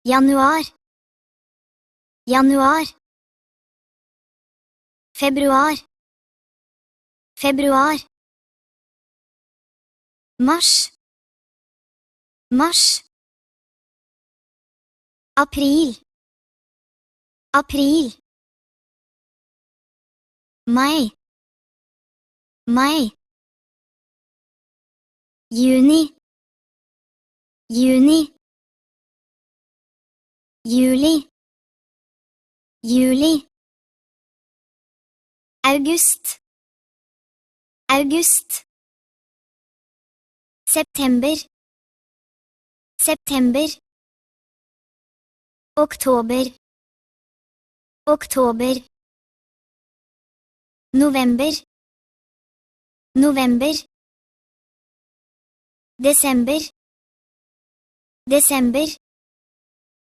Januar. Januar. Februar. Februar. Mars. Mars. April. April. Mai. Mai. Juni. Juni. Juli. Juli. August. August. September. September. Oktober. Oktober. November. November. Desember. Desember.